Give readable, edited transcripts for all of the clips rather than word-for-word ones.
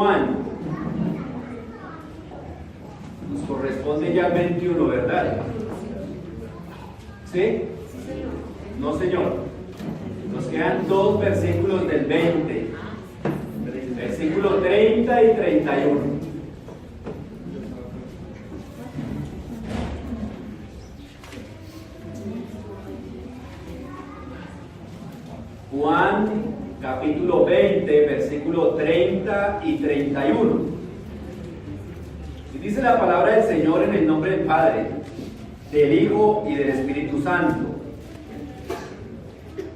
Juan? Nos corresponde ya el 21, ¿verdad? ¿Sí? No, señor. Nos quedan 2 versículos del 20. Versículo 30 y 31. Juan, capítulo 20, versículo 30 y 31. Y dice la palabra del Señor en el nombre del Padre, del Hijo y del Espíritu Santo.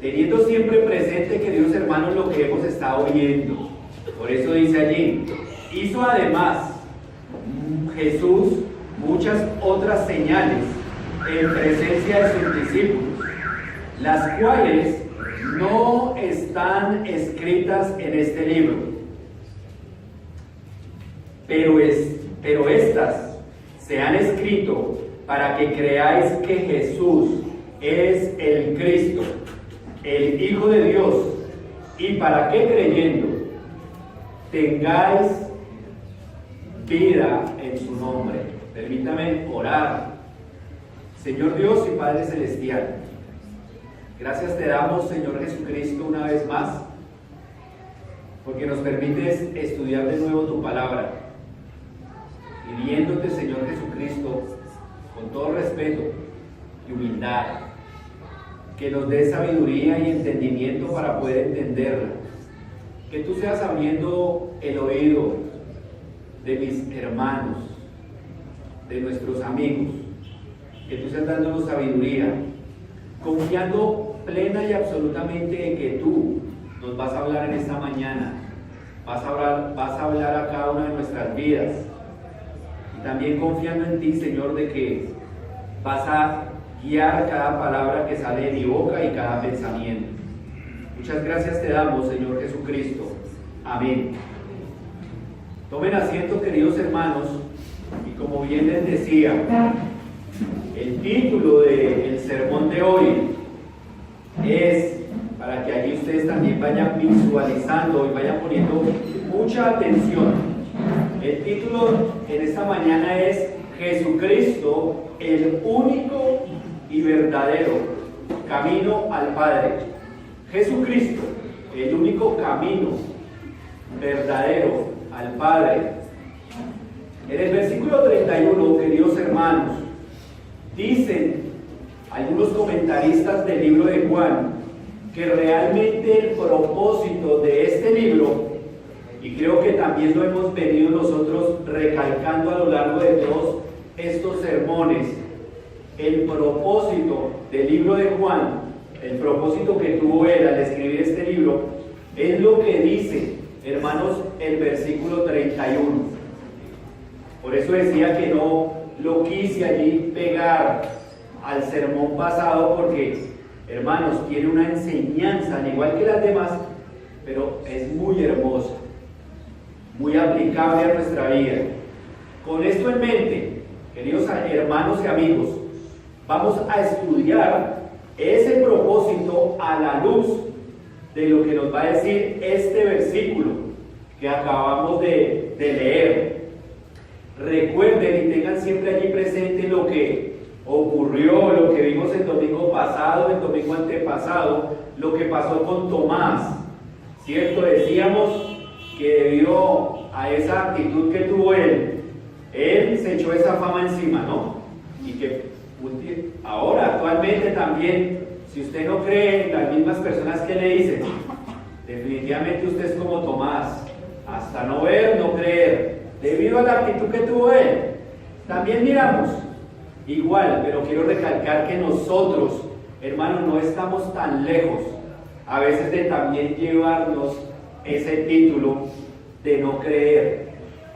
Teniendo siempre presente, queridos hermanos, lo que hemos estado oyendo. Por eso dice allí, hizo además Jesús muchas otras señales en presencia de sus discípulos, las cuales no están escritas en este libro. Pero estas se han escrito para que creáis que Jesús es el Cristo, el Hijo de Dios, y para que creyendo tengáis vida en su nombre. Permítame orar. Señor Dios y Padre Celestial, gracias te damos, Señor Jesucristo, una vez más, porque nos permites estudiar de nuevo tu palabra, pidiéndote, Señor Jesucristo, con todo respeto y humildad, que nos dé sabiduría y entendimiento para poder entenderla. Que tú seas abriendo el oído de mis hermanos, de nuestros amigos, que tú seas dándonos sabiduría, confiando plena y absolutamente en que tú nos vas a hablar en esta mañana, vas a hablar a cada una de nuestras vidas, y también confiando en ti, Señor, de que vas a guiar cada palabra que sale de mi boca y cada pensamiento. Muchas gracias te damos, Señor Jesucristo. Amén. Tomen asiento, queridos hermanos, y como bien les decía, el título del sermón de hoy es, para que allí ustedes también vayan visualizando y vayan poniendo mucha atención. El título en esta mañana es Jesucristo, el único y verdadero camino al Padre. Jesucristo, el único camino verdadero al Padre. En el versículo 31, queridos hermanos, dicen algunos comentaristas del libro de Juan que realmente el propósito de este libro, y creo que también lo hemos venido nosotros recalcando a lo largo de todos estos sermones, el propósito del libro de Juan, el propósito que tuvo él al escribir este libro, es lo que dice, hermanos, el versículo 31. Por eso decía que no lo quise allí pegar al sermón pasado, porque, hermanos, tiene una enseñanza, al igual que las demás, pero es muy hermosa, muy aplicable a nuestra vida. Con esto en mente, queridos hermanos y amigos, vamos a estudiar ese propósito a la luz de lo que nos va a decir este versículo que acabamos de leer. Recuerden y tengan siempre allí presente lo que ocurrió, lo que vimos el domingo pasado, el domingo antepasado, lo que pasó con Tomás, ¿cierto? Decíamos que debido a esa actitud que tuvo él se echó esa fama encima, ¿no? Y que ahora, actualmente también, si usted no cree en las mismas personas que le dicen, definitivamente usted es como Tomás, hasta no ver, no creer, debido a la actitud que tuvo él. También miramos igual, pero quiero recalcar que nosotros, hermanos, no estamos tan lejos a veces de también llevarnos ese título de no creer.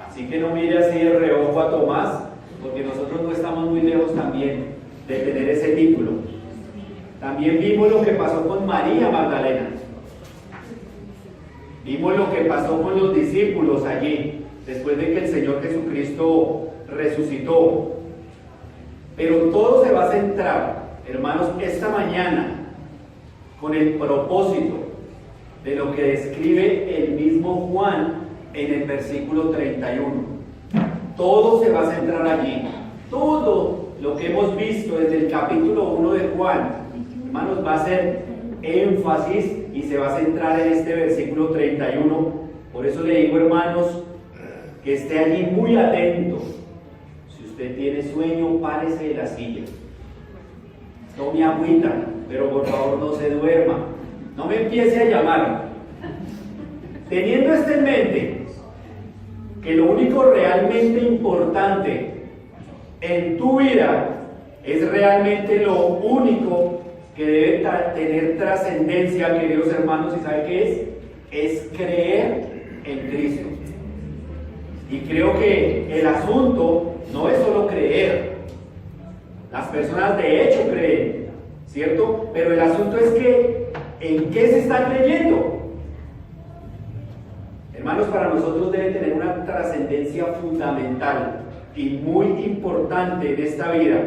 Así que no mire así de reojo a Tomás, porque nosotros no estamos muy lejos también de tener ese título. También vimos lo que pasó con María Magdalena. Vimos lo que pasó con los discípulos allí, después de que el Señor Jesucristo resucitó. Pero todo se va a centrar, hermanos, esta mañana, con el propósito de lo que describe el mismo Juan en el versículo 31. Todo se va a centrar allí. Todo lo que hemos visto desde el capítulo 1 de Juan, hermanos, va a hacer énfasis y se va a centrar en este versículo 31. Por eso le digo, hermanos, que esté allí muy atento. Si usted tiene sueño, párese de la silla. Tome agüita, pero por favor no se duerma. No me empiece a llamar. Teniendo esto en mente, que lo único realmente importante en tu vida es realmente lo único que debe tener trascendencia, queridos hermanos, ¿y sabe qué es? Es creer en Cristo. Y creo que el asunto no es solo creer. Las personas de hecho creen, ¿cierto? Pero el asunto es que, ¿en qué se está creyendo? Hermanos, para nosotros debe tener una trascendencia fundamental y muy importante en esta vida.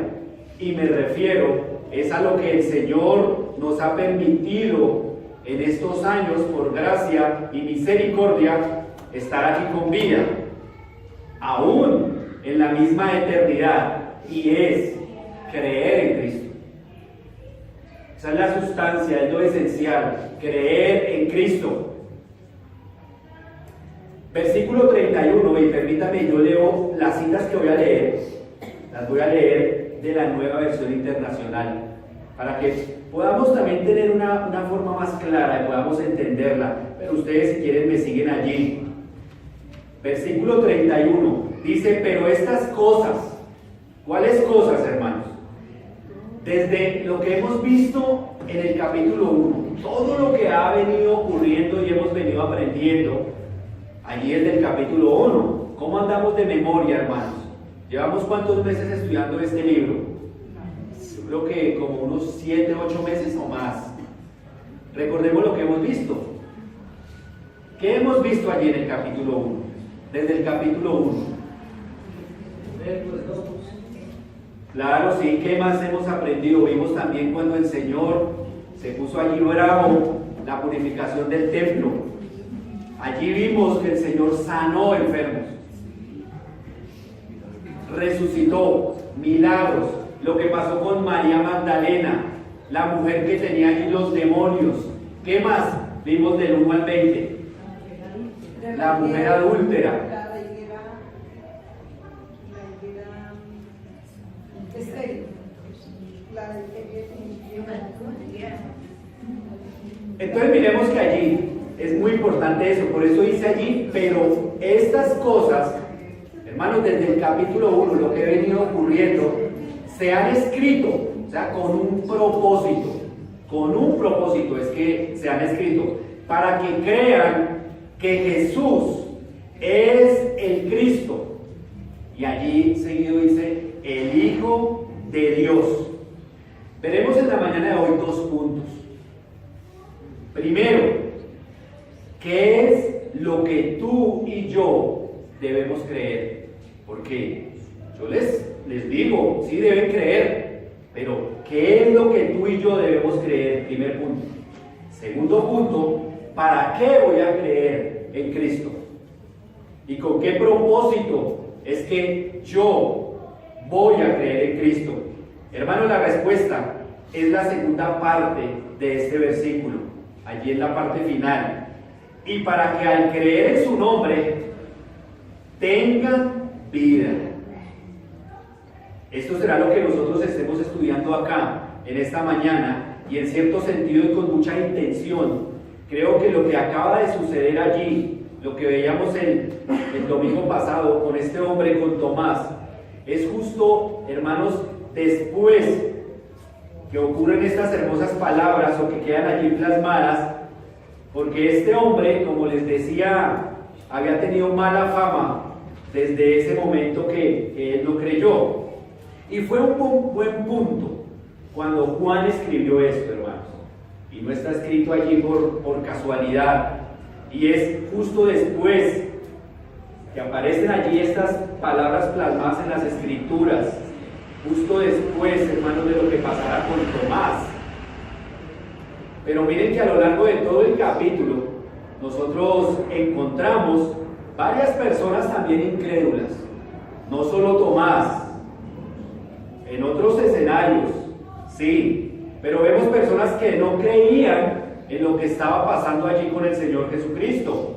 Y me refiero, es a lo que el Señor nos ha permitido en estos años, por gracia y misericordia, estar aquí con vida, aún en la misma eternidad, y es creer en Cristo. Esa es la sustancia, es lo esencial, creer en Cristo. Versículo 31, y permítame, yo leo las citas que voy a leer, las voy a leer de la Nueva Versión Internacional, para que podamos también tener una forma más clara y podamos entenderla. Pero ustedes, si quieren, me siguen allí. Versículo 31 dice: pero estas cosas, ¿cuáles cosas, hermanos? Desde lo que hemos visto en el capítulo 1, todo lo que ha venido ocurriendo y hemos venido aprendiendo allí desde el capítulo 1. ¿Cómo andamos de memoria, hermanos? ¿Llevamos cuántos meses estudiando este libro? Yo creo que como unos 7, 8 meses o más. Recordemos lo que hemos visto. ¿Qué hemos visto allí en el capítulo 1? Desde el capítulo 1. Claro, sí, ¿qué más hemos aprendido? Vimos también cuando el Señor se puso allí bravo, la purificación del templo. Allí vimos que el Señor sanó enfermos, resucitó, milagros, lo que pasó con María Magdalena, la mujer que tenía allí los demonios. ¿Qué más vimos del 1 al 20? La mujer adúltera. Entonces miremos que allí es muy importante eso, por eso dice allí, pero estas cosas, hermanos, desde el capítulo 1, lo que ha venido ocurriendo, se han escrito, o sea, con un propósito es que se han escrito, para que crean que Jesús es el Cristo. Y allí seguido dice, el Hijo de Dios. Veremos en la mañana de hoy 2 puntos. Primero, ¿qué es lo que tú y yo debemos creer? Porque yo les digo, sí deben creer, pero ¿qué es lo que tú y yo debemos creer? Primer punto. Segundo punto, ¿para qué voy a creer en Cristo? ¿Y con qué propósito es que yo voy a creer en Cristo? Hermanos, la respuesta es la segunda parte de este versículo, allí en la parte final. Y para que al creer en su nombre tengan vida. Esto será lo que nosotros estemos estudiando acá en esta mañana, y en cierto sentido y con mucha intención. Creo que lo que acaba de suceder allí, lo que veíamos el domingo pasado con este hombre, con Tomás, es justo, hermanos, después que ocurren estas hermosas palabras o que quedan allí plasmadas, porque este hombre, como les decía, había tenido mala fama desde ese momento que él no creyó. Y fue un buen punto cuando Juan escribió esto, hermanos. Y no está escrito allí por casualidad. Y es justo después que aparecen allí estas palabras plasmadas en las Escrituras. Justo después, hermanos, de lo que pasará con Tomás. Pero miren que a lo largo de todo el capítulo nosotros encontramos varias personas también incrédulas, no solo Tomás, en otros escenarios, sí, pero vemos personas que no creían en lo que estaba pasando allí con el Señor Jesucristo.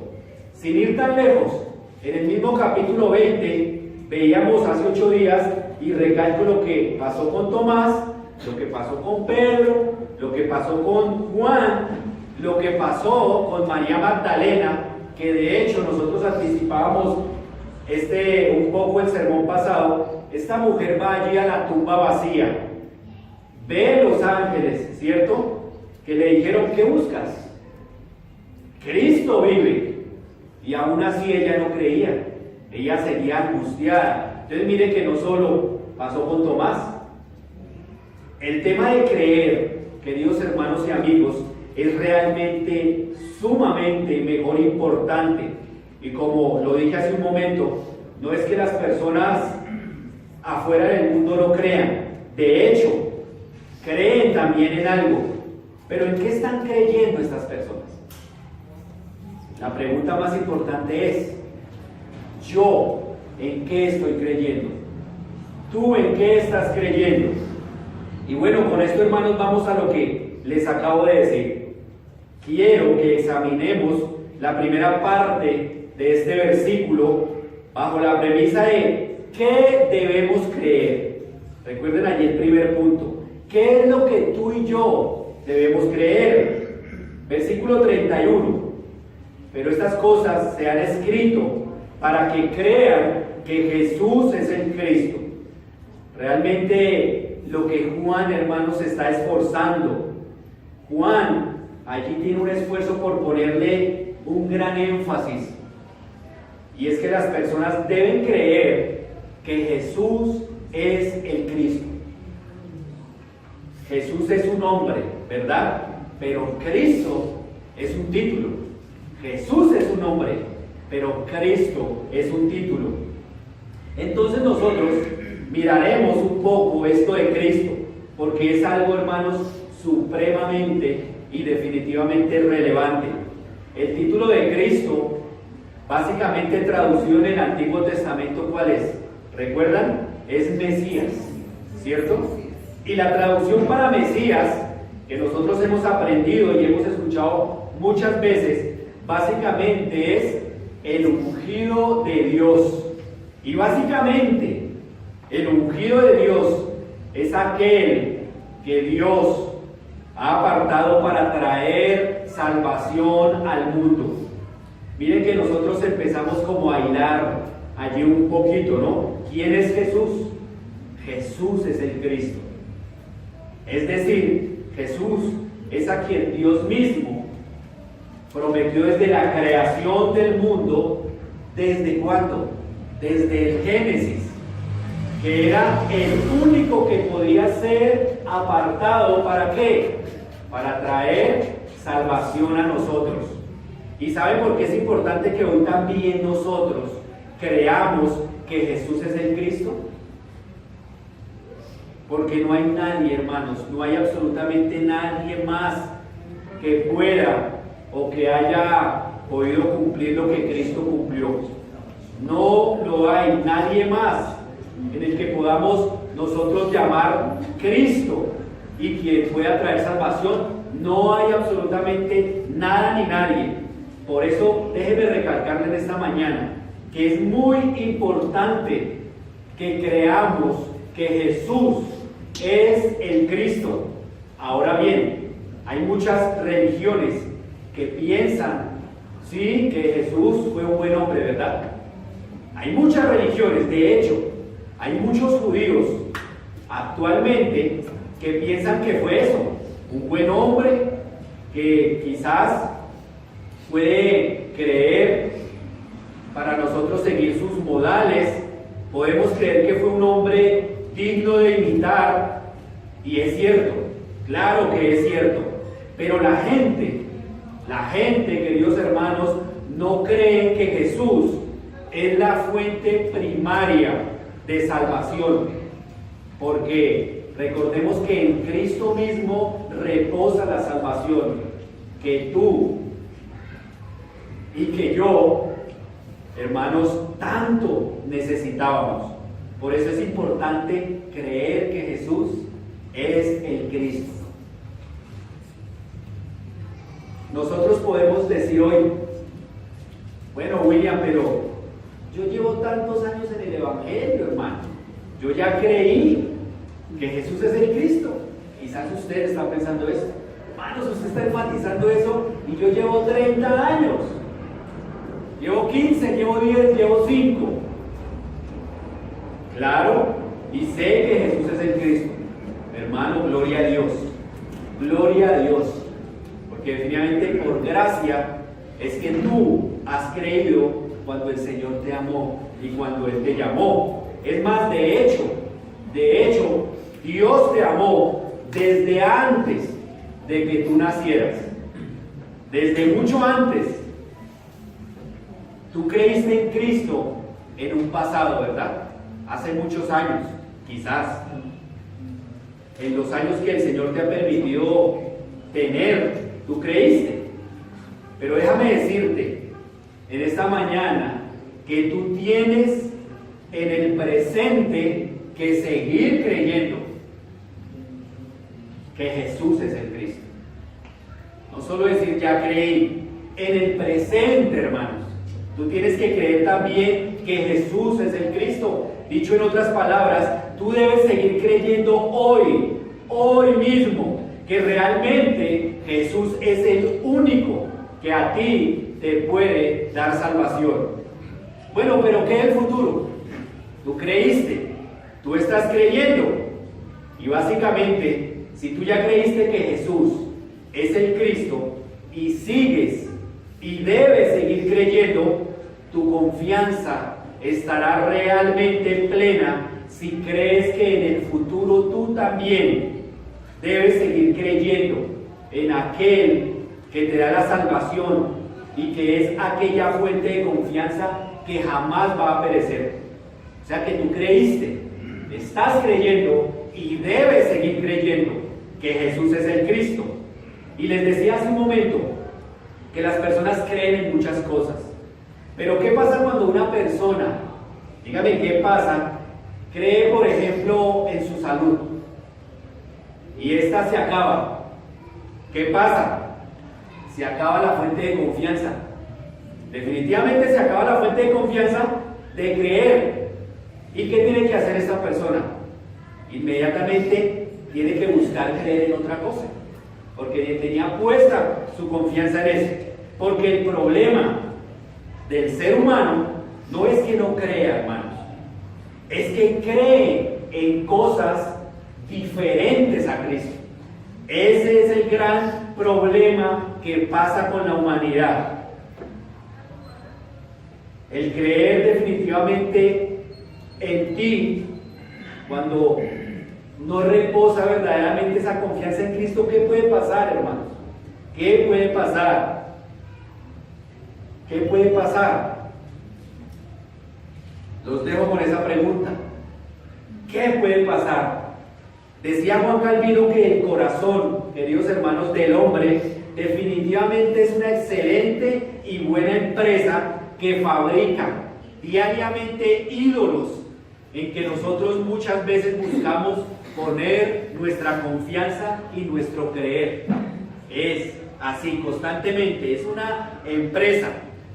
Sin ir tan lejos, en el mismo capítulo 20, veíamos hace 8 días, y recalco lo que pasó con Tomás, lo que pasó con Pedro, lo que pasó con Juan, lo que pasó con María Magdalena, que de hecho nosotros anticipábamos un poco el sermón pasado. Esta mujer va allí a la tumba vacía, ve los ángeles, ¿cierto? Que le dijeron, ¿qué buscas? Cristo vive. Y aún así ella no creía, ella seguía angustiada. Entonces mire que no solo pasó con Tomás. El tema de creer, queridos hermanos y amigos, es realmente sumamente mejor importante. Y como lo dije hace un momento, no es que las personas afuera del mundo no crean. De hecho, creen también en algo. Pero ¿en qué están creyendo estas personas? La pregunta más importante es, ¿yo en qué estoy creyendo? ¿Tú en qué estás creyendo? Y bueno, con esto, hermanos, vamos a lo que les acabo de decir. Quiero que examinemos la primera parte de este versículo bajo la premisa de ¿qué debemos creer? Recuerden allí el primer punto. ¿Qué es lo que tú y yo debemos creer? Versículo 31. Pero estas cosas se han escrito para que crean que Jesús es el Cristo. Realmente lo que Juan, hermanos, se está esforzando. Juan allí tiene un esfuerzo por ponerle un gran énfasis. Y es que las personas deben creer que Jesús es el Cristo. Jesús es un nombre, ¿verdad? Pero Cristo es un título. Jesús es un nombre, pero Cristo es un título. Entonces nosotros miraremos un poco esto de Cristo, porque es algo, hermanos, supremamente y definitivamente relevante. El título de Cristo, básicamente traducido en el Antiguo Testamento, ¿cuál es? ¿Recuerdan? Es Mesías, ¿cierto? Y la traducción para Mesías, que nosotros hemos aprendido y hemos escuchado muchas veces, básicamente es el ungido de Dios. Y básicamente el ungido de Dios es aquel que Dios ha apartado para traer salvación al mundo. Miren que nosotros empezamos como a hilar allí un poquito, ¿no? ¿Quién es Jesús? Jesús es el Cristo. Es decir, Jesús es a quien Dios mismo prometió desde la creación del mundo. ¿Desde cuándo? Desde el Génesis, que era el único que podía ser apartado. ¿Para qué? Para traer salvación a nosotros. ¿Y saben por qué es importante que hoy también nosotros creamos que Jesús es el Cristo? Porque no hay nadie, hermanos, no hay absolutamente nadie más que pueda o que haya podido cumplir lo que Cristo cumplió. No lo hay, nadie más en el que podamos nosotros llamar Cristo y que pueda traer salvación. No hay absolutamente nada ni nadie. Por eso déjenme recalcarles en esta mañana que es muy importante que creamos que Jesús es el Cristo. Ahora bien, hay muchas religiones que piensan, sí, que Jesús fue un buen hombre, ¿verdad? Hay muchas religiones, de hecho, hay muchos judíos actualmente que piensan que fue eso, un buen hombre que quizás puede creer para nosotros seguir sus modales, podemos creer que fue un hombre digno de imitar, y es cierto, claro que es cierto, pero la gente, queridos hermanos, no cree que Jesús es la fuente primaria de salvación, porque recordemos que en Cristo mismo reposa la salvación, que tú y que yo Hermanos, tanto necesitábamos. Por eso es importante creer que Jesús es el Cristo. Nosotros podemos decir hoy, bueno, William, pero yo llevo tantos años en el Evangelio, hermano. Yo ya creí que Jesús es el Cristo. Quizás usted está pensando eso. Hermanos, usted está enfatizando eso y yo llevo 30 años. Llevo 15, llevo 10, llevo 5. Claro, y sé que Jesús es el Cristo. Hermano, gloria a Dios. Gloria a Dios. Porque definitivamente por gracia es que tú has creído cuando el Señor te amó y cuando Él te llamó. Es más, de hecho, Dios te amó desde antes de que tú nacieras. Desde mucho antes. Tú creíste en Cristo en un pasado, ¿verdad? Hace muchos años, quizás. En los años que el Señor te ha permitido tener, tú creíste. Pero déjame decirte, en esta mañana, que tú tienes en el presente que seguir creyendo que Jesús es el Cristo. No solo decir ya creí, en el presente, hermanos. Tú tienes que creer también que Jesús es el Cristo. Dicho en otras palabras, tú debes seguir creyendo hoy mismo, que realmente Jesús es el único que a ti te puede dar salvación. Bueno, pero ¿qué es el futuro? Tú creíste, tú estás creyendo. Y básicamente, si tú ya creíste que Jesús es el Cristo y sigues y debes seguir creyendo, tu confianza estará realmente plena si crees que en el futuro tú también debes seguir creyendo en aquel que te da la salvación y que es aquella fuente de confianza que jamás va a perecer. O sea que tú creíste, estás creyendo y debes seguir creyendo que Jesús es el Cristo. Y les decía hace un momento que las personas creen en muchas cosas. Pero ¿qué pasa cuando una persona, dígame qué pasa, cree por ejemplo en su salud y esta se acaba? ¿Qué pasa? Se acaba la fuente de confianza. Definitivamente se acaba la fuente de confianza de creer. ¿Y qué tiene que hacer esta persona? Inmediatamente tiene que buscar creer en otra cosa, porque tenía puesta su confianza en eso. Porque el problema del ser humano no es que no crea, hermanos, es que cree en cosas diferentes a Cristo. Ese es el gran problema que pasa con la humanidad. El creer definitivamente en ti, cuando no reposa verdaderamente esa confianza en Cristo, ¿qué puede pasar, hermanos? ¿Qué puede pasar? ¿Qué puede pasar? Los dejo con esa pregunta. ¿Qué puede pasar? Decía Juan Calvino que el corazón, queridos hermanos, del hombre definitivamente es una excelente y buena empresa que fabrica diariamente ídolos en que nosotros muchas veces buscamos poner nuestra confianza y nuestro creer. Es así constantemente, es una empresa.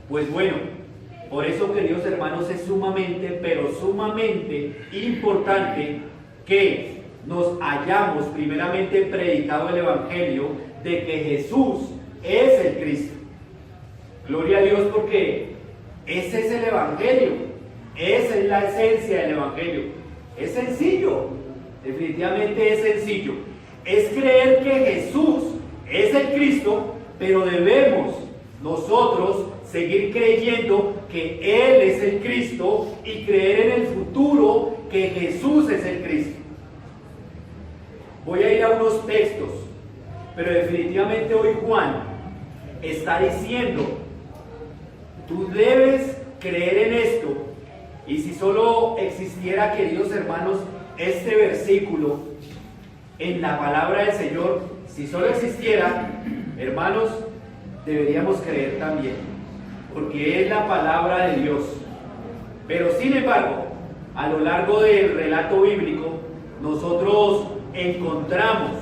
Pues bueno, por eso, queridos hermanos, es sumamente, pero sumamente importante que nos hayamos primeramente predicado el Evangelio de que Jesús es el Cristo. Gloria a Dios, porque ese es el Evangelio, esa es la esencia del Evangelio. Es sencillo, definitivamente es sencillo. Es creer que Jesús es el Cristo, pero debemos nosotros seguir creyendo que Él es el Cristo y creer en el futuro que Jesús es el Cristo. Voy a ir a unos textos, pero definitivamente hoy Juan está diciendo, tú debes creer en esto. Y si solo existiera, queridos hermanos, este versículo en la palabra del Señor, si solo existiera, hermanos, deberíamos creer también. porque es la palabra de Dios. Pero sin embargo, a lo largo del relato bíblico, nosotros encontramos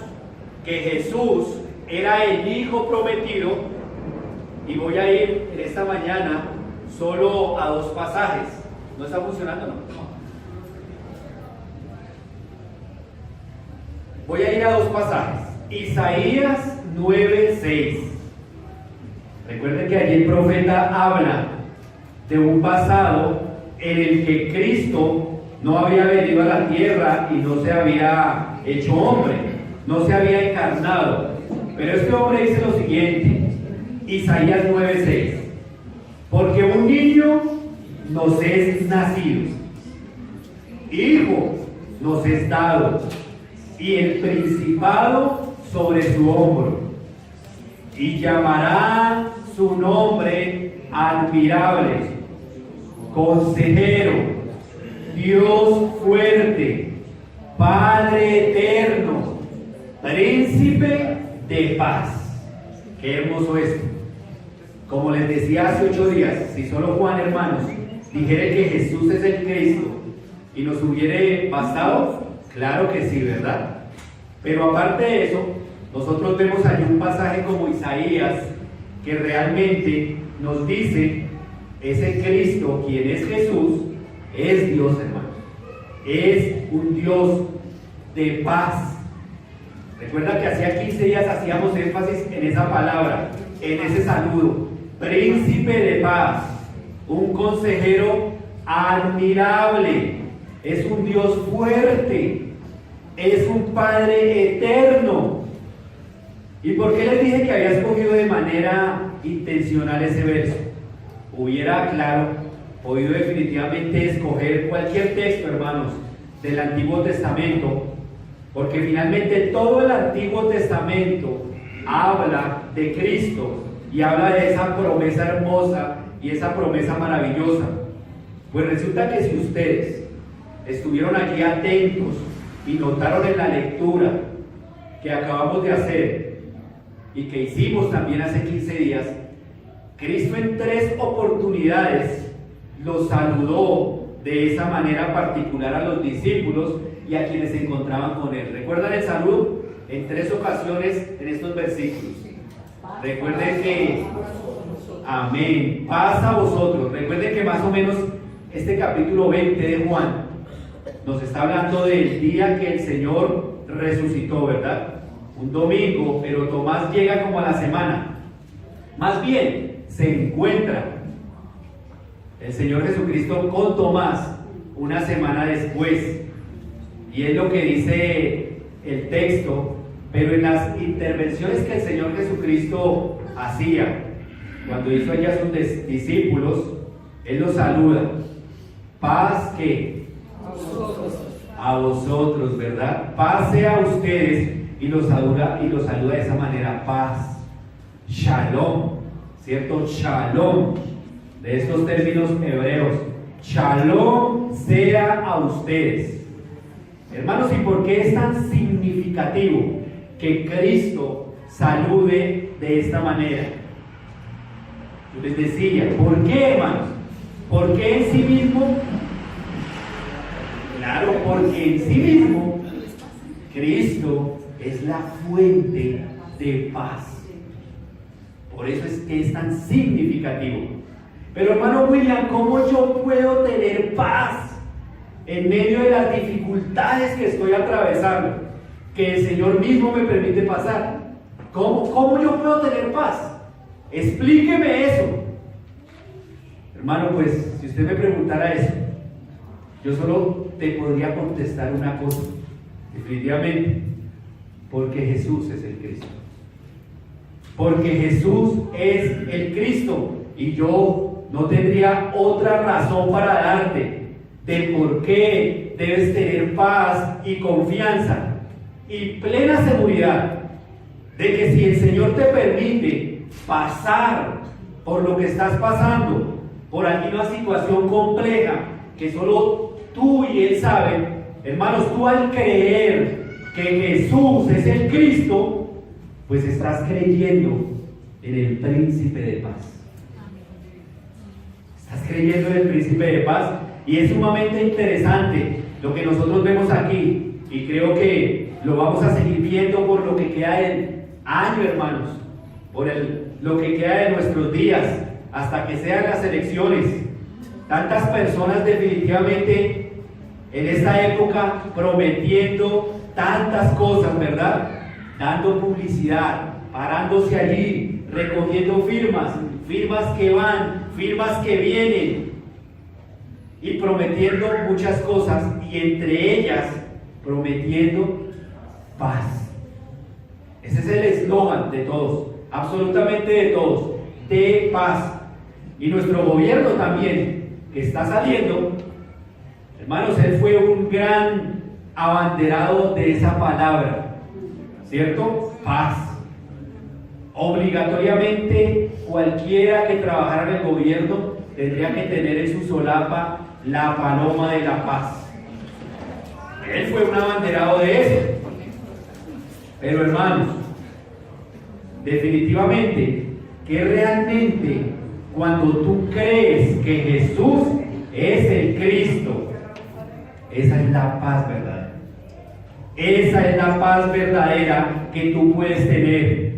que Jesús era el Hijo prometido, y voy a ir en esta mañana solo a 2 pasajes. ¿No está funcionando? No. Voy a ir a 2 pasajes. Isaías 9:6. Recuerden que allí el profeta habla de un pasado en el que Cristo no había venido a la tierra y no se había hecho hombre, no se había encarnado. Pero este hombre dice lo siguiente, Isaías 9:6: porque un niño nos es nacido, hijo nos es dado, y el principado sobre su hombro, y llamará su nombre admirable, consejero, Dios fuerte, Padre eterno, príncipe de paz. Qué hermoso esto. Como les decía hace 8 días, si solo Juan, hermanos, dijera que Jesús es el Cristo y nos hubiera bastado, claro que sí, ¿verdad? Pero aparte de eso, nosotros vemos allí un pasaje como Isaías que realmente nos dice: ese Cristo, quien es Jesús, es Dios, hermanos. Es un Dios de paz. Recuerda que hacía 15 días hacíamos énfasis en esa palabra, en ese saludo: príncipe de paz, un consejero admirable, es un Dios fuerte, es un Padre eterno. ¿Y por qué les dije que había escogido de manera intencional ese verso? Hubiera, claro, podido definitivamente escoger cualquier texto, hermanos, del Antiguo Testamento, porque finalmente todo el Antiguo Testamento habla de Cristo y habla de esa promesa hermosa y esa promesa maravillosa. Pues resulta que si ustedes estuvieron aquí atentos y notaron en la lectura que acabamos de hacer y que hicimos también hace 15 días, Cristo en 3 oportunidades los saludó de esa manera particular a los discípulos y a quienes se encontraban con él. ¿Recuerdan el saludo? En 3 ocasiones en estos versículos. Recuerden que, amén, paz a vosotros. Recuerden que más o menos este capítulo 20 de Juan nos está hablando del día que el Señor resucitó, ¿verdad? Un domingo, pero Tomás llega como a la semana. Más bien, se encuentra el Señor Jesucristo con Tomás una semana después. Y es lo que dice el texto, pero en las intervenciones que el Señor Jesucristo hacía, cuando hizo allá a sus discípulos, Él los saluda. Paz, ¿qué? A vosotros, ¿verdad? Paz sea a ustedes, y los saluda de esa manera, paz. Shalom, ¿cierto? Shalom, de estos términos hebreos. Shalom sea a ustedes. Hermanos, ¿y por qué es tan significativo que Cristo salude de esta manera? Yo les decía, ¿por qué, hermanos? ¿Por qué en sí mismo? Claro, porque en sí mismo Cristo es la fuente de paz. Por eso es que es tan significativo. Pero hermano William, ¿cómo yo puedo tener paz en medio de las dificultades que estoy atravesando, que el Señor mismo me permite pasar? ¿Cómo yo puedo tener paz? Explíqueme eso. Hermano, pues, si usted me preguntara eso, yo solo te podría contestar una cosa, definitivamente, porque Jesús es el Cristo. Porque Jesús es el Cristo, y yo no tendría otra razón para darte de por qué debes tener paz y confianza y plena seguridad de que si el Señor te permite pasar por lo que estás pasando, por alguna situación compleja que solo tú y Él saben, hermanos, tú al creer que Jesús es el Cristo, pues estás creyendo en el príncipe de paz. estás creyendo en el príncipe de paz. Y es sumamente interesante lo que nosotros vemos aquí, y creo que lo vamos a seguir viendo por lo que queda del año, hermanos, por lo que queda de nuestros días, hasta que sean las elecciones. Tantas personas definitivamente en esta época prometiendo tantas cosas, ¿verdad? Dando publicidad, parándose allí, recogiendo firmas que van, firmas que vienen, y prometiendo muchas cosas, y entre ellas prometiendo paz. Ese es el eslogan de todos, absolutamente de todos, de paz. Y nuestro gobierno también, que está saliendo, hermanos, él fue un gran abanderado de esa palabra, ¿cierto? Paz. Obligatoriamente cualquiera que trabajara en el gobierno tendría que tener en su solapa la paloma de la paz. Él fue un abanderado de eso. Pero hermanos, definitivamente que realmente cuando tú crees que Jesús es el Cristo, esa es la paz verdadera. Esa es la paz verdadera que tú puedes tener.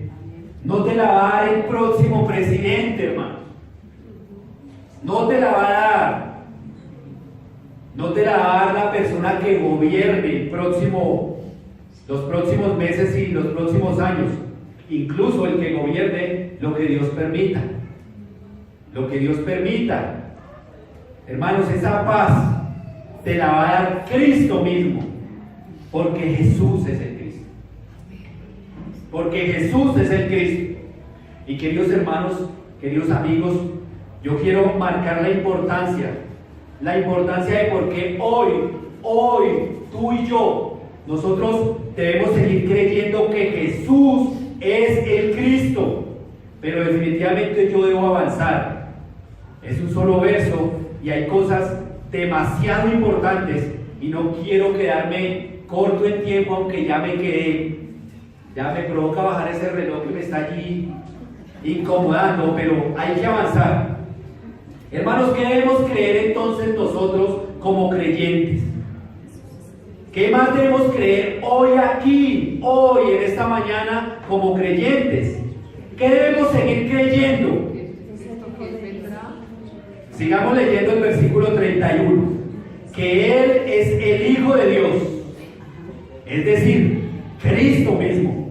No te la va a dar el próximo presidente, hermano. No te la va a dar. No te la va a dar la persona que gobierne los próximos meses y los próximos años. Incluso el que gobierne lo que Dios permita. Lo que Dios permita. Hermanos, esa paz te la va a dar Cristo mismo. Porque Jesús es el Cristo. Porque Jesús es el Cristo. Y queridos hermanos, queridos amigos, yo quiero marcar la importancia de por qué hoy, tú y yo, nosotros debemos seguir creyendo que Jesús es el Cristo. Pero definitivamente yo debo avanzar. Es un solo verso y hay cosas demasiado importantes y no quiero quedarme corto en tiempo, aunque ya me quedé. Ya me provoca bajar ese reloj que me está allí incomodando, pero hay que avanzar. Hermanos, ¿qué debemos creer entonces nosotros como creyentes? ¿Qué más debemos creer hoy aquí, hoy en esta mañana como creyentes? ¿Qué debemos seguir creyendo? Sigamos leyendo el versículo 31. Que Él es el Hijo de Dios, es decir, Cristo mismo.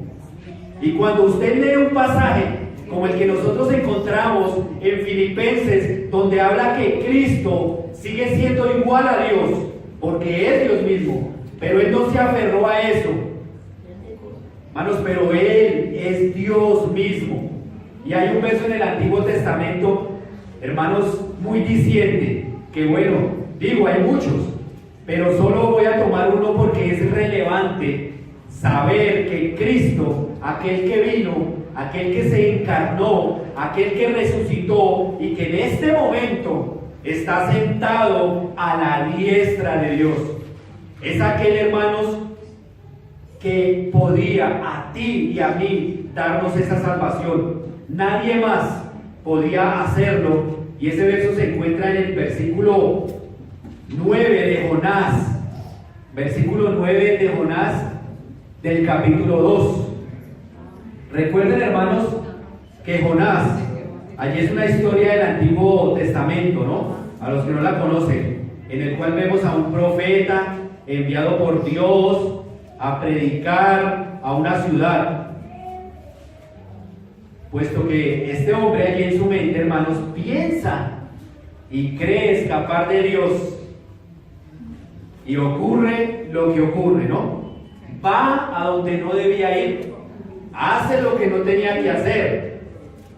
Y cuando usted lee un pasaje como el que nosotros encontramos en Filipenses, donde habla que Cristo sigue siendo igual a Dios, porque es Dios mismo, pero Él no se aferró a eso. Hermanos, pero Él es Dios mismo. Y hay un verso en el Antiguo Testamento, hermanos, muy diciente, que bueno, digo, hay muchos, pero solo voy a tomar uno porque es relevante saber que Cristo, aquel que vino, aquel que se encarnó, aquel que resucitó y que en este momento está sentado a la diestra de Dios, es aquel, hermanos, que podía a ti y a mí darnos esa salvación. Nadie más podía hacerlo. Y ese verso se encuentra en el versículo 9 de Jonás. Versículo 9 de Jonás del capítulo 2. Recuerden, hermanos, que Jonás, allí es una historia del Antiguo Testamento, ¿no? A los que no la conocen, en el cual vemos a un profeta enviado por Dios a predicar a una ciudad. Puesto que este hombre allí en su mente, hermanos, piensa y cree escapar de Dios. Y ocurre lo que ocurre, ¿no? Va a donde no debía ir. Hace lo que no tenía que hacer.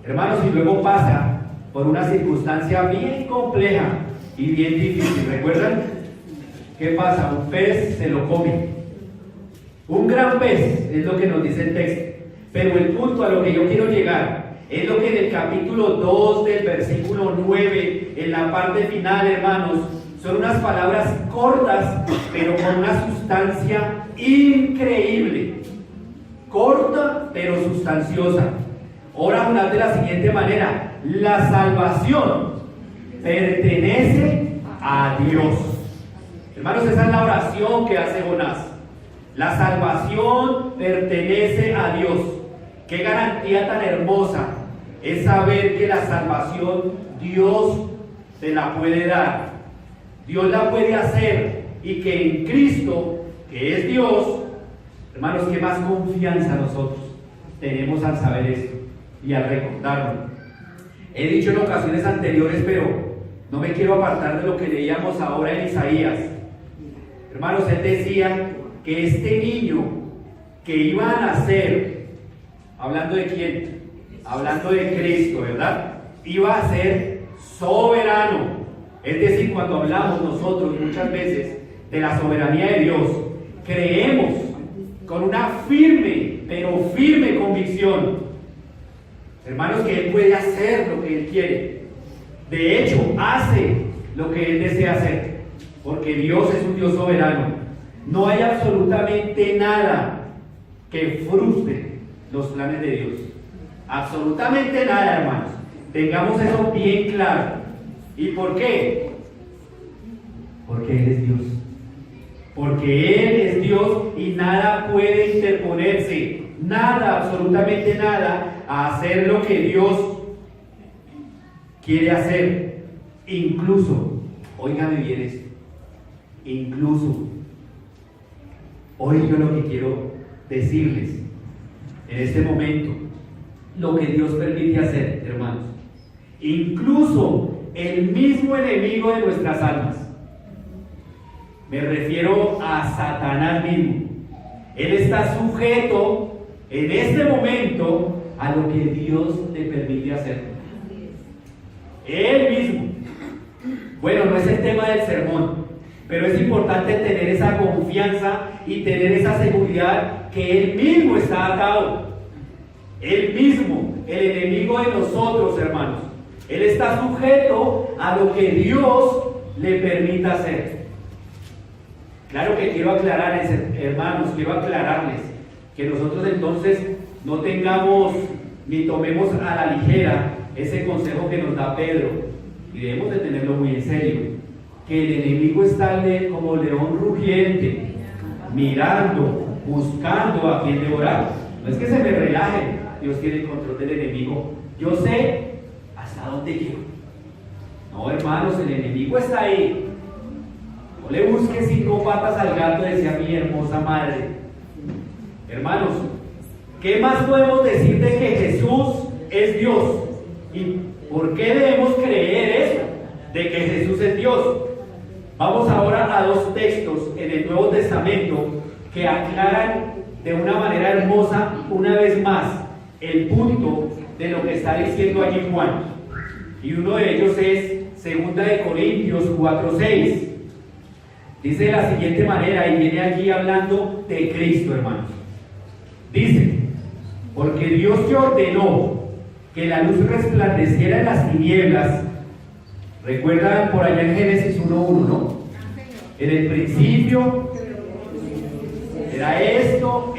Hermanos, y luego pasa por una circunstancia bien compleja y bien difícil. ¿Recuerdan? ¿Qué pasa? Un pez se lo come. Un gran pez, es lo que nos dice el texto. Pero el punto a lo que yo quiero llegar es lo que en el capítulo 2 del versículo 9, en la parte final, hermanos, son unas palabras cortas, pero con una sustancia increíble. Corta, pero sustanciosa. Ora Jonás de la siguiente manera: la salvación pertenece a Dios. Hermanos, esa es la oración que hace Jonás. La salvación pertenece a Dios. Qué garantía tan hermosa es saber que la salvación Dios te la puede dar. Dios la puede hacer, y que en Cristo, que es Dios, hermanos, qué más confianza nosotros tenemos al saber esto y al recordarlo. He dicho en ocasiones anteriores, pero no me quiero apartar de lo que leíamos ahora en Isaías. Hermanos, él decía que este niño que iba a nacer, hablando de quién, hablando de Cristo, ¿verdad? Iba a ser soberano. Es decir, cuando hablamos nosotros muchas veces de la soberanía de Dios, creemos con una firme, pero firme convicción, hermanos, que Él puede hacer lo que Él quiere. De hecho, hace lo que Él desea hacer, porque Dios es un Dios soberano. No hay absolutamente nada que frustre los planes de Dios. Absolutamente nada, hermanos. Tengamos eso bien claro. ¿Y por qué? Porque Él es Dios. Porque Él es Dios y nada puede interponerse, nada, absolutamente nada, a hacer lo que Dios quiere hacer. Incluso, óigame bien esto, incluso, hoy yo lo que quiero decirles en este momento, lo que Dios permite hacer, hermanos, incluso el mismo enemigo de nuestras almas, me refiero a Satanás mismo, él está sujeto en este momento a lo que Dios le permite hacer. Él mismo. Bueno, no es el tema del sermón, pero es importante tener esa confianza y tener esa seguridad que Él mismo está atado. Él mismo, el enemigo de nosotros, hermanos. Él está sujeto a lo que Dios le permita hacer. Claro que quiero aclararles, hermanos, quiero aclararles que nosotros entonces no tengamos ni tomemos a la ligera ese consejo que nos da Pedro, y debemos de tenerlo muy en serio, que el enemigo está como león rugiente, mirando, buscando a quien devorar. No es que se me relaje, Dios tiene el control del enemigo, yo sé hasta dónde llego. No, hermanos, el enemigo está ahí. No le busques 5 patas al gato, decía mi hermosa madre. Hermanos, ¿qué más podemos decir de que Jesús es Dios? ¿Y por qué debemos creer eso? De que Jesús es Dios. Vamos ahora a 2 textos en el Nuevo Testamento que aclaran de una manera hermosa, una vez más, el punto de lo que está diciendo allí Juan. Y uno de ellos es 2 Corintios 4:6. Dice de la siguiente manera, y viene allí hablando de Cristo, hermanos. Dice: porque Dios que ordenó que la luz resplandeciera en las tinieblas. ¿Recuerdan por allá en Génesis 1:1, no? En el principio era esto,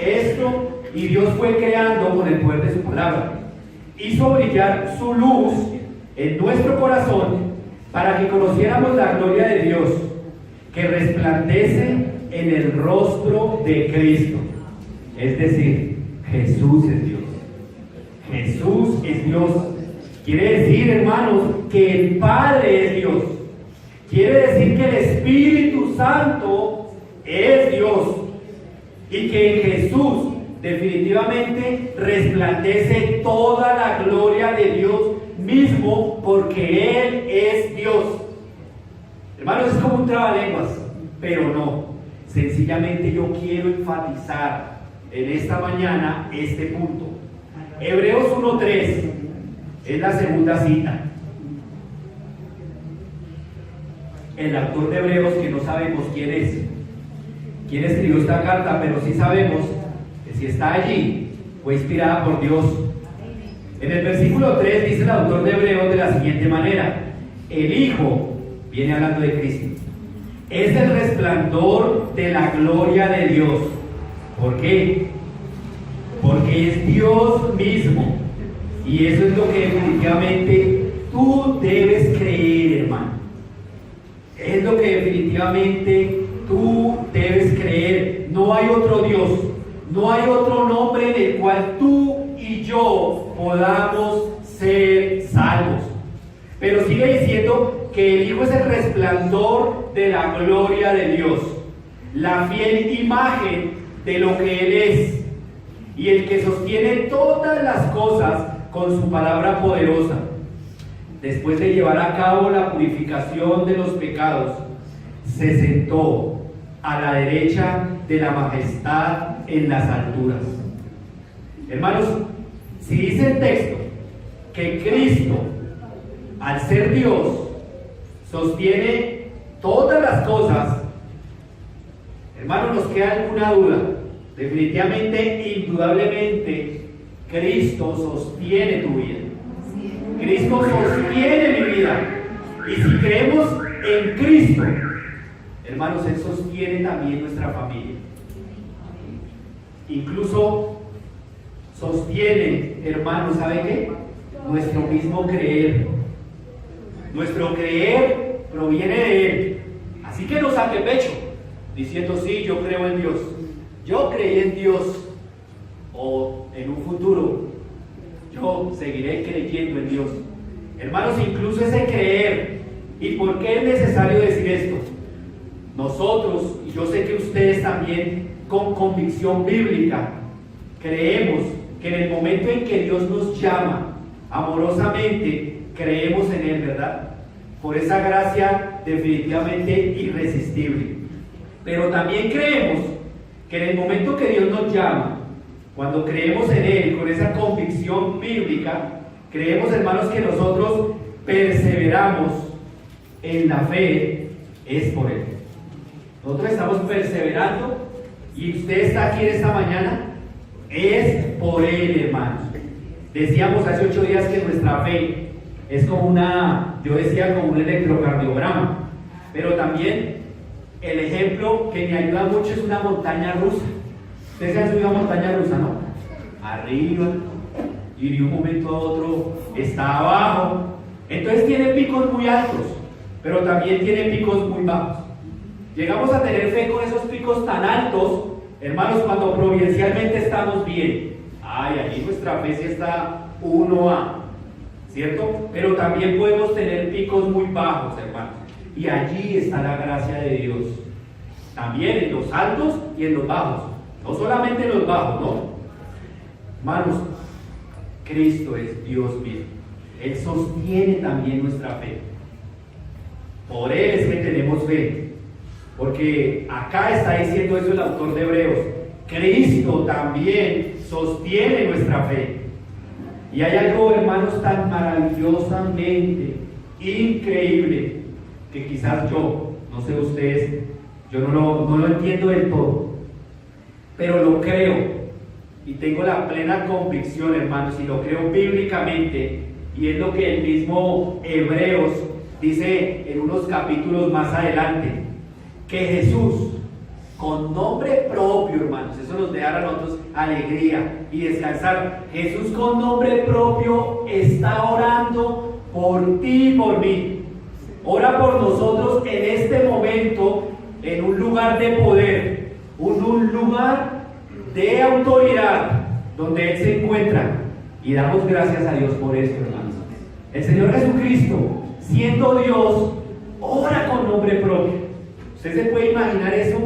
y Dios fue creando con el poder de su palabra. Hizo brillar su luz en nuestro corazón para que conociéramos la gloria de Dios, que resplandece en el rostro de Cristo. Es decir, Jesús es Dios. Jesús es Dios. Quiere decir, hermanos, que el Padre es Dios. Quiere decir que el Espíritu Santo es Dios. Y que en Jesús definitivamente resplandece toda la gloria de Dios mismo, porque Él es Dios. Hermanos, es como un trabalenguas, pero no. Sencillamente yo quiero enfatizar en esta mañana este punto. Hebreos 1:3 es la segunda cita. El autor de Hebreos, que no sabemos quién escribió esta carta, pero sí sabemos que si está allí, fue inspirada por Dios. En el versículo 3 dice el autor de Hebreos de la siguiente manera: el Hijo, viene hablando de Cristo, es el resplandor de la gloria de Dios. ¿Por qué? Porque es Dios mismo. Y eso es lo que definitivamente tú tú debes creer, hermano. Es lo que definitivamente tú debes creer. No hay otro Dios, no hay otro nombre en el cual tú y yo podamos ser salvos. Pero sigue diciendo que el Hijo es el resplandor de la gloria de Dios, la fiel imagen de lo que Él es, y el que sostiene todas las cosas con su palabra poderosa. Después de llevar a cabo la purificación de los pecados, se sentó a la derecha de la majestad en las alturas. Hermanos, si dice el texto que Cristo, al ser Dios, sostiene todas las cosas, hermanos, ¿nos queda alguna duda? Definitivamente, indudablemente, Cristo sostiene tu vida. Cristo sostiene mi vida. Y si creemos en Cristo, hermanos, Él sostiene también nuestra familia. Incluso sostiene, hermanos, ¿sabe qué? Nuestro mismo creer. Nuestro creer proviene de Él. Así que no saque pecho, diciendo, sí, yo creo en Dios. Yo creí en Dios. O en un futuro, yo seguiré creyendo en Dios. Hermanos, incluso ese creer. ¿Y por qué es necesario decir esto? Nosotros, y yo sé que ustedes también, con convicción bíblica, creemos que en el momento en que Dios nos llama amorosamente, creemos en Él, ¿verdad? Por esa gracia definitivamente irresistible. Pero también creemos que en el momento que Dios nos llama, cuando creemos en Él con esa convicción bíblica, creemos, hermanos, que nosotros perseveramos en la fe, es por Él. Nosotros estamos perseverando y usted está aquí en esta mañana, es por Él, hermanos. Decíamos hace 8 días que nuestra fe es como como un electrocardiograma, pero también el ejemplo que me ayuda mucho es una montaña rusa. Ustedes se han subido a montaña rusa, ¿no? Arriba, y de un momento a otro está abajo. Entonces tiene picos muy altos, pero también tiene picos muy bajos. Llegamos a tener fe con esos picos tan altos, hermanos, cuando providencialmente estamos bien. Ay, allí nuestra fe sí está 1A, ¿cierto? Pero también podemos tener picos muy bajos, hermanos. Y allí está la gracia de Dios. También en los altos y en los bajos. No solamente en los bajos, ¿no? Hermanos, Cristo es Dios mismo. Él sostiene también nuestra fe. Por Él es que tenemos fe. Porque acá está diciendo eso el autor de Hebreos. Cristo también sostiene nuestra fe. Y hay algo, hermanos, tan maravillosamente increíble que quizás yo, no sé ustedes, yo no lo entiendo del todo, pero lo creo y tengo la plena convicción, hermanos, y lo creo bíblicamente, y es lo que el mismo Hebreos dice en unos capítulos más adelante, que Jesús, con nombre propio, hermanos, eso nos deja a nosotros alegría y descansar. Jesús con nombre propio está orando por ti y por mí. Ora por nosotros en este momento, en un lugar de poder, un lugar de autoridad, donde Él se encuentra. Y damos gracias a Dios por eso, hermanos. El Señor Jesucristo, siendo Dios, ora con nombre propio. ¿Usted se puede imaginar eso?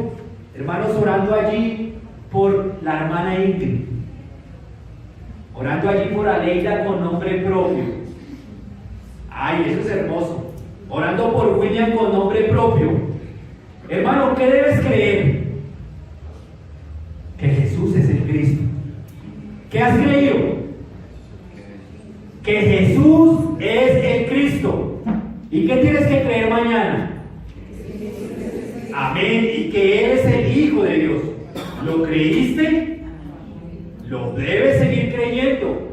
Hermanos, orando allí por la hermana Ingrid, orando allí por Aleida con nombre propio. Ay, eso es hermoso. Orando por William con nombre propio. Hermano, ¿qué debes creer? Que Jesús es el Cristo. ¿Qué has creído? Que Jesús es el Cristo. ¿Y qué tienes que creer mañana? Amén. Y que Él es el Hijo de Dios. ¿Lo creíste? Lo debes seguir creyendo.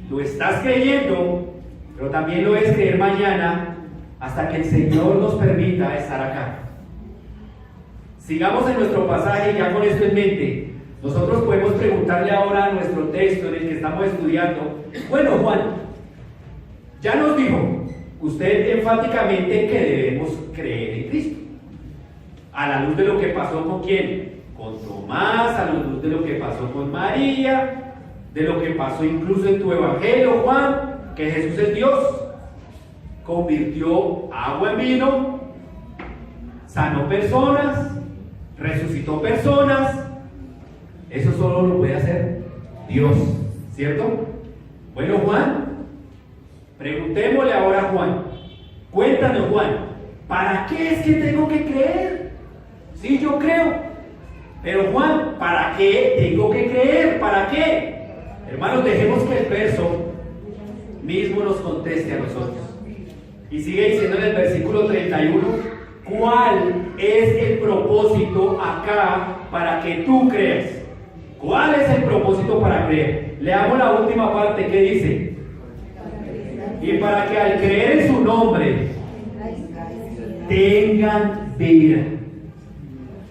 Lo estás creyendo, pero también lo debes creer mañana hasta que el Señor nos permita estar acá. Sigamos en nuestro pasaje ya con esto en mente. Nosotros podemos preguntarle ahora a nuestro texto en el que estamos estudiando. Bueno, Juan, ya nos dijo usted enfáticamente que debemos creer en Cristo. A la luz de lo que pasó con quién, con Tomás, a la luz de lo que pasó con María, de lo que pasó incluso en tu evangelio, Juan, que Jesús es Dios, convirtió agua en vino, sanó personas, resucitó personas. Eso solo lo puede hacer Dios, ¿cierto? Bueno, Juan, preguntémosle ahora a Juan. Cuéntanos, Juan, ¿para qué es que tengo que creer? Sí, yo creo. Pero Juan, ¿para qué tengo que creer? ¿Para qué? Hermanos, dejemos que el verso mismo nos conteste a nosotros. Y sigue diciendo en el versículo 31, ¿cuál es el propósito acá para que tú creas? ¿Cuál es el propósito para creer? Leamos la última parte que dice: y para que al creer en su nombre tengan vida.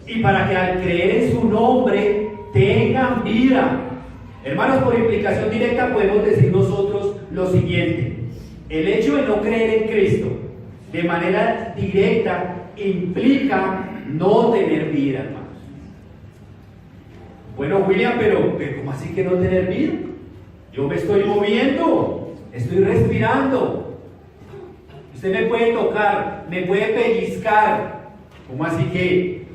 Y para que al creer en su nombre tengan vida. Hermanos, por implicación directa podemos decir nosotros lo siguiente: el hecho de no creer en Cristo de manera directa implica no tener vida, hermanos. Bueno, William, pero ¿cómo así que no tener vida? Yo me estoy moviendo, estoy respirando. Usted me puede tocar, me puede pellizcar. ¿Cómo así que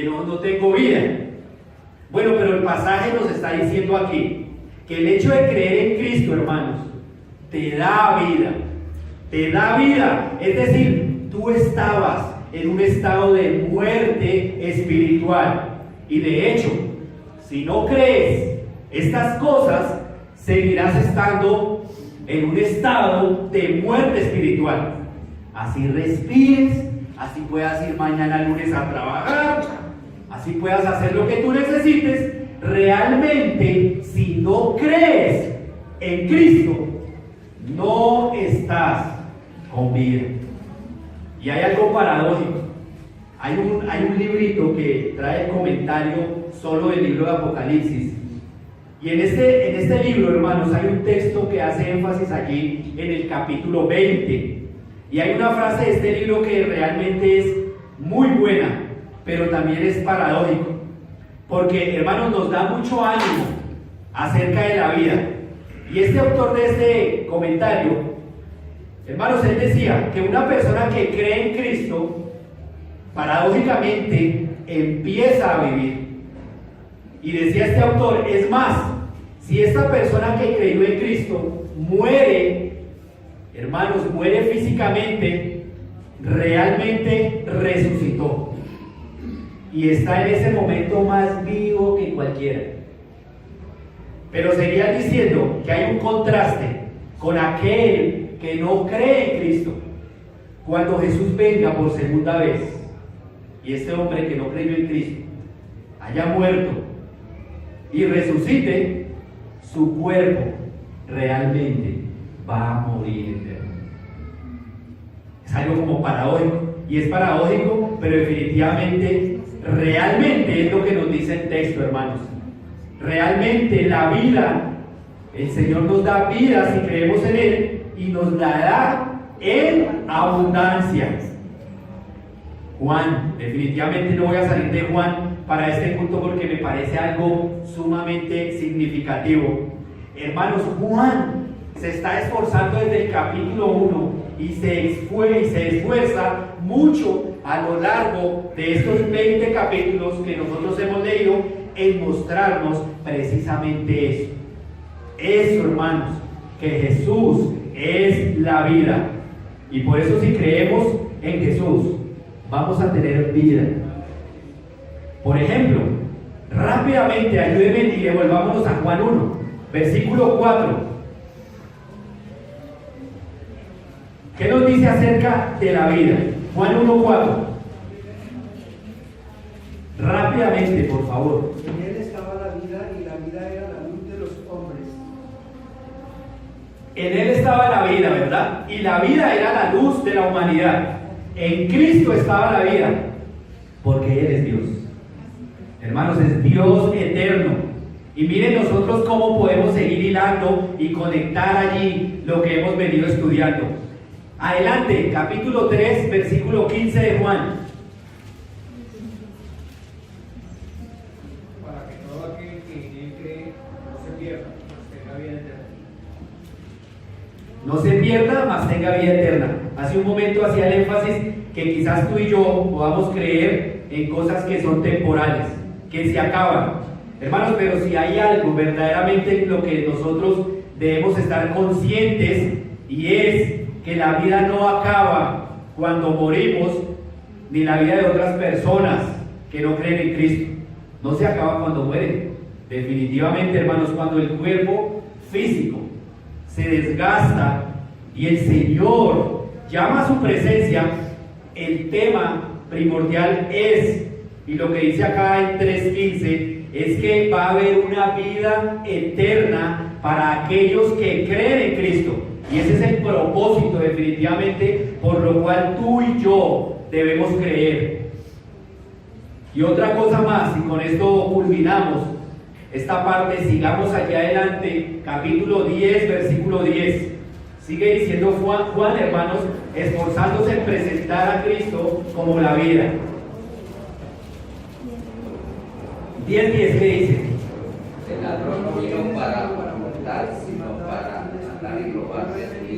no tengo vida? Bueno, pero el pasaje nos está diciendo aquí que el hecho de creer en Cristo, hermanos, te da vida. Te da vida. Es decir, tú estabas en un estado de muerte espiritual. Y de hecho, si no crees estas cosas, seguirás estando en un estado de muerte espiritual. Así respires, así puedas ir mañana lunes a trabajar, así puedas hacer lo que tú necesites. Realmente, si no crees en Cristo, no estás con vida. Y hay algo paradójico. Hay un librito que trae el comentario solo del libro de Apocalipsis. Y en este libro, hermanos, hay un texto que hace énfasis allí en el capítulo 20. Y hay una frase de este libro que realmente es muy buena, pero también es paradójico. Porque, hermanos, nos da mucho ánimo acerca de la vida. Y este autor de este comentario, hermanos, él decía que una persona que cree en Cristo, paradójicamente, empieza a vivir. Y decía este autor, es más, si esta persona que creyó en Cristo muere, hermanos, muere físicamente, realmente resucitó. Y está en ese momento más vivo que cualquiera. Pero seguía diciendo que hay un contraste con aquel que no cree en Cristo. Cuando Jesús venga por segunda vez y este hombre que no creyó en Cristo haya muerto y resucite, su cuerpo realmente va a morir eterno. Es algo como paradójico, y es paradójico, pero definitivamente, realmente es lo que nos dice el texto, hermanos. Realmente la vida, el Señor nos da vida si creemos en Él, y nos la da en abundancia. Juan, definitivamente no voy a salir de Juan para este punto porque me parece algo sumamente significativo. Hermanos, Juan se está esforzando desde el capítulo 1 y se esfuerza mucho a lo largo de estos 20 capítulos que nosotros hemos leído en mostrarnos precisamente eso. Eso, hermanos, que Jesús es la vida. Y por eso, si creemos en Jesús, vamos a tener vida. Por ejemplo, rápidamente, ayúdenme y devolvámonos a Juan 1, versículo 4. ¿Qué nos dice acerca de la vida? Juan 1, 4. Rápidamente, por favor. En Él estaba la vida y la vida era la luz de los hombres. En Él estaba la vida, ¿verdad? Y la vida era la luz de la humanidad. En Cristo estaba la vida, porque Él es Dios. Hermanos, es Dios eterno. Y miren nosotros cómo podemos seguir hilando y conectar allí lo que hemos venido estudiando. Adelante, capítulo 3, versículo 15 de Juan. Para que todo aquel que en él cree no se pierda, mas tenga vida eterna. No se pierda, mas tenga vida eterna. Hace un momento hacía el énfasis que quizás tú y yo podamos creer en cosas que son temporales, que se acaban. Hermanos, pero si hay algo verdaderamente en lo que nosotros debemos estar conscientes, y es que la vida no acaba cuando morimos, ni la vida de otras personas que no creen en Cristo. No se acaba cuando mueren. Definitivamente, hermanos, cuando el cuerpo físico se desgasta y el Señor llama a su presencia, el tema primordial es, y lo que dice acá en 3:15, es que va a haber una vida eterna para aquellos que creen en Cristo. Y ese es el propósito definitivamente por lo cual tú y yo debemos creer. Y otra cosa más, y con esto culminamos esta parte, sigamos allá adelante, capítulo 10, versículo 10. Sigue diciendo Juan, hermanos, esforzándose en presentar a Cristo como la vida. 10:10, ¿qué dice? El ladrón no vino para matar, sino para matar y robar.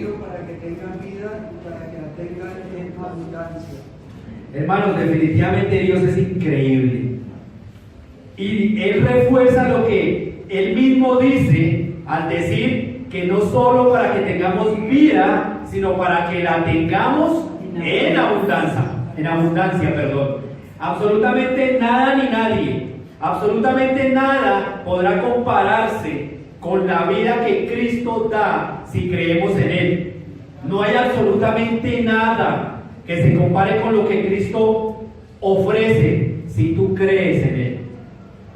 Para que tengan vida y para que la tengan en abundancia. Hermanos, definitivamente Dios es increíble. Y Él refuerza lo que Él mismo dice al decir que no solo para que tengamos vida, sino para que la tengamos en abundancia, perdón. Absolutamente nada ni nadie, absolutamente nada podrá compararse con la vida que Cristo da si creemos en Él. No hay absolutamente nada que se compare con lo que Cristo ofrece si tú crees en Él.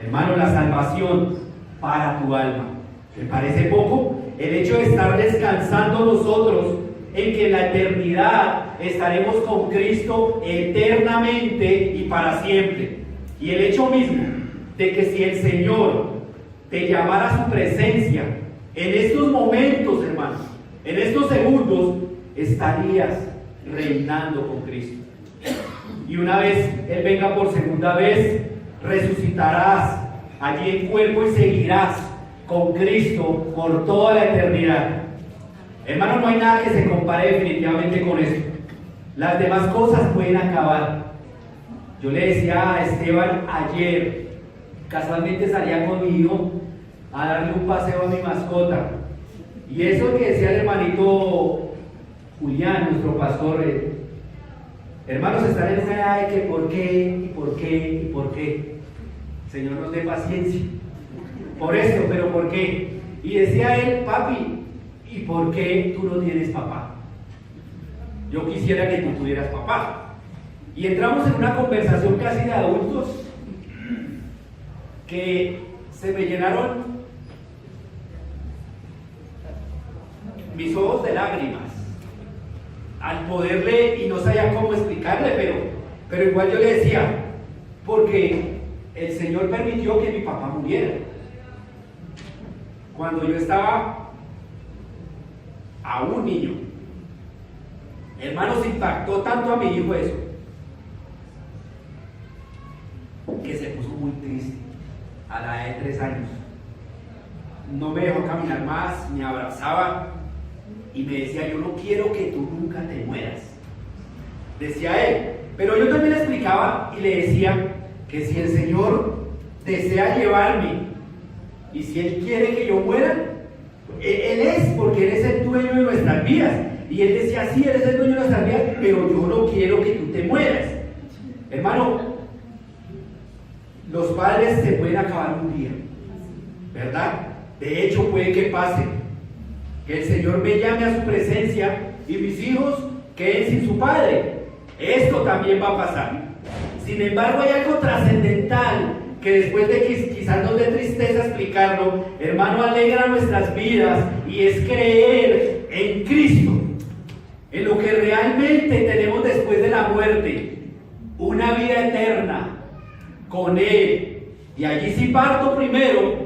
Hermano, la salvación para tu alma. ¿Te parece poco? El hecho de estar descansando nosotros en que en la eternidad estaremos con Cristo eternamente y para siempre. Y el hecho mismo de que si el Señor te llamara a su presencia en estos momentos, hermanos, en estos segundos, estarías reinando con Cristo. Y una vez Él venga por segunda vez, resucitarás allí en cuerpo y seguirás con Cristo por toda la eternidad. Hermano, no hay nada que se compare definitivamente con eso. Las demás cosas pueden acabar. Yo le decía a Esteban ayer, casualmente salía conmigo a darle un paseo a mi mascota. Y eso que decía el hermanito Julián, nuestro pastor, hermanos, están en una edad de que por qué, y por qué, y por qué. Señor nos dé paciencia. Por esto, pero ¿por qué? Y decía él, papi, ¿y por qué tú no tienes papá? Yo quisiera que tú tuvieras papá. Y entramos en una conversación casi de adultos que se me llenaron mis ojos de lágrimas al poderle, y no sabía cómo explicarle, pero igual yo le decía, porque el Señor permitió que mi papá muriera cuando yo estaba aún niño. Hermanos, impactó tanto a mi hijo eso que se puso muy triste a la edad de 3 años. No me dejó caminar más, me abrazaba y me decía, yo no quiero que tú nunca te mueras. Decía él, pero yo también le explicaba y le decía que si el Señor desea llevarme y si Él quiere que yo muera, Él es, porque Él es el dueño de nuestras vidas. Y Él decía, sí, Él es el dueño de nuestras vidas, pero yo no quiero que tú te mueras. Hermano, los padres se pueden acabar un día, ¿verdad? De hecho, puede que pase, que el Señor me llame a su presencia y mis hijos queden sin su padre. Esto también va a pasar. Sin embargo, hay algo trascendental que después de que quizás nos dé tristeza explicarlo, hermano, alegra nuestras vidas, y es creer en Cristo, en lo que realmente tenemos después de la muerte, una vida eterna con Él. Y allí sí parto primero,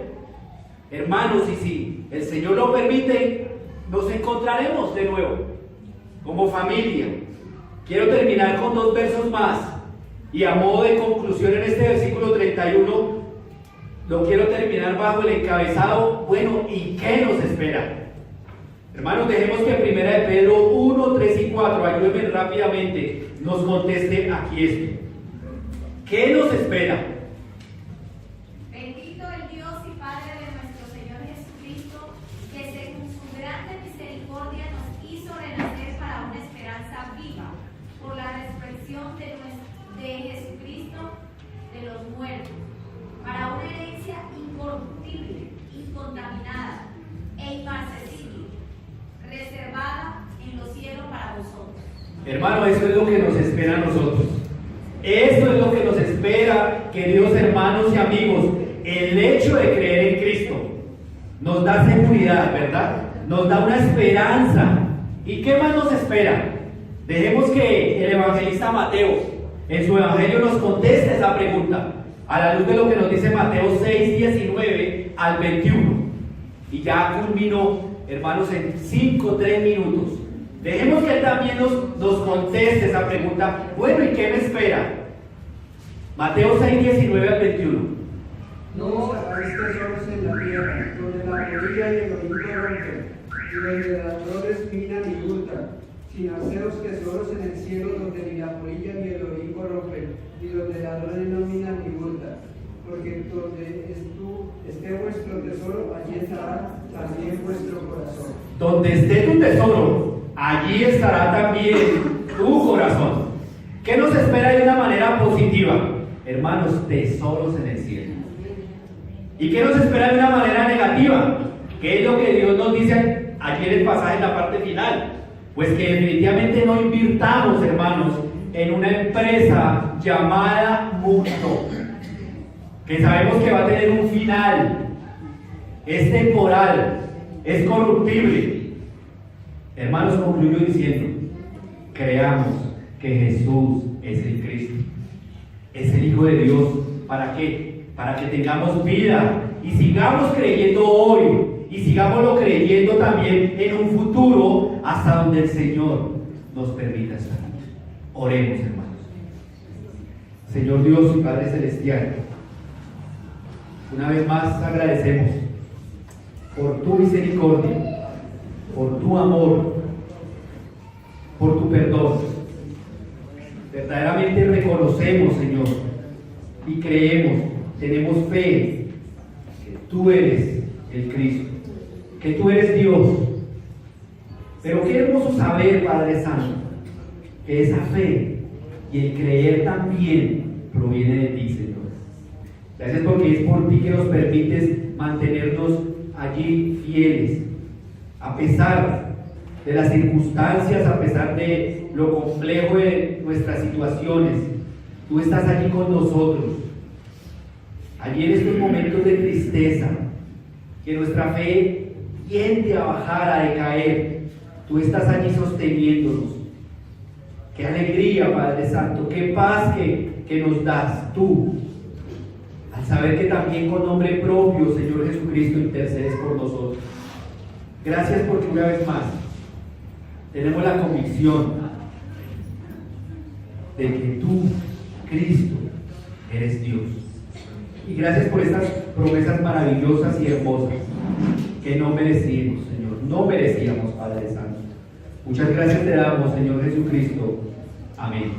hermanos, y si el Señor lo permite, nos encontraremos de nuevo como familia. Quiero terminar con 2 versos más. Y a modo de conclusión en este versículo 31, lo quiero terminar bajo el encabezado, bueno, ¿y qué nos espera? Hermanos, dejemos que 1 de Pedro 1, 3 y 4, ayúdenme rápidamente, nos conteste aquí esto. ¿Qué nos espera? Bendito el Dios y Padre de nuestro Señor Jesucristo, que según su grande misericordia nos hizo renacer para una esperanza viva, por la resurrección de Jesucristo de los muertos, para una herencia incorruptible, incontaminada e inmarcesible, reservada en los cielos para vosotros. Hermano, eso es lo que nos espera a nosotros. Esto es lo que nos espera, queridos hermanos y amigos. El hecho de creer en Cristo nos da seguridad, ¿verdad? Nos da una esperanza. ¿Y qué más nos espera? Dejemos que el evangelista Mateo en su evangelio nos conteste esa pregunta, a la luz de lo que nos dice Mateo 6, 19 al 21. Y ya culminó, hermanos, en 3 minutos. Dejemos que él también nos conteste esa pregunta. Bueno, ¿y qué me espera? Mateo 6, 19 al 21. No hagáis tesoros en la tierra, donde la polilla y el orín rompen, y donde ladrones minan y hurtan, sin haceros tesoros en el cielo, donde ni la polilla ni el orín corrompen, y donde ladrones no minan ni hurtan. Porque donde esté vuestro tesoro, allí estará también vuestro corazón. Donde esté tu tesoro, allí estará también tu corazón. ¿Qué nos espera de una manera positiva? Hermanos, tesoros en el cielo. ¿Y qué nos espera de una manera negativa? ¿Qué es lo que Dios nos dice allí en el pasaje, en la parte final? Pues que definitivamente no invirtamos, hermanos, en una empresa llamada mundo, que sabemos que va a tener un final, es temporal, es corruptible. Hermanos, concluyo diciendo, creamos que Jesús es el Cristo, es el Hijo de Dios. ¿Para qué? Para que tengamos vida y sigamos creyendo hoy y sigámoslo creyendo también en un futuro hasta donde el Señor nos permita estar. Oremos, hermanos. Señor Dios y Padre Celestial, una vez más agradecemos por tu misericordia, por tu amor, por tu perdón. Verdaderamente reconocemos, Señor, y creemos, tenemos fe que tú eres el Cristo, que tú eres Dios. Pero qué hermoso saber, Padre Santo, que esa fe y el creer también proviene de ti, Señor. Gracias porque es por ti que nos permites mantenernos allí fieles, a pesar de las circunstancias, a pesar de lo complejo de nuestras situaciones. Tú estás allí con nosotros. Allí en estos momentos de tristeza, que nuestra fe tiende a bajar, a decaer, tú estás allí sosteniéndonos. Qué alegría, Padre Santo, qué paz que nos das tú, al saber que también con nombre propio, Señor Jesucristo, intercedes por nosotros. Gracias porque una vez más tenemos la convicción de que tú, Cristo, eres Dios. Y gracias por estas promesas maravillosas y hermosas que no merecíamos, Señor, no merecíamos, Padre Santo. Muchas gracias te damos, Señor Jesucristo. Amén.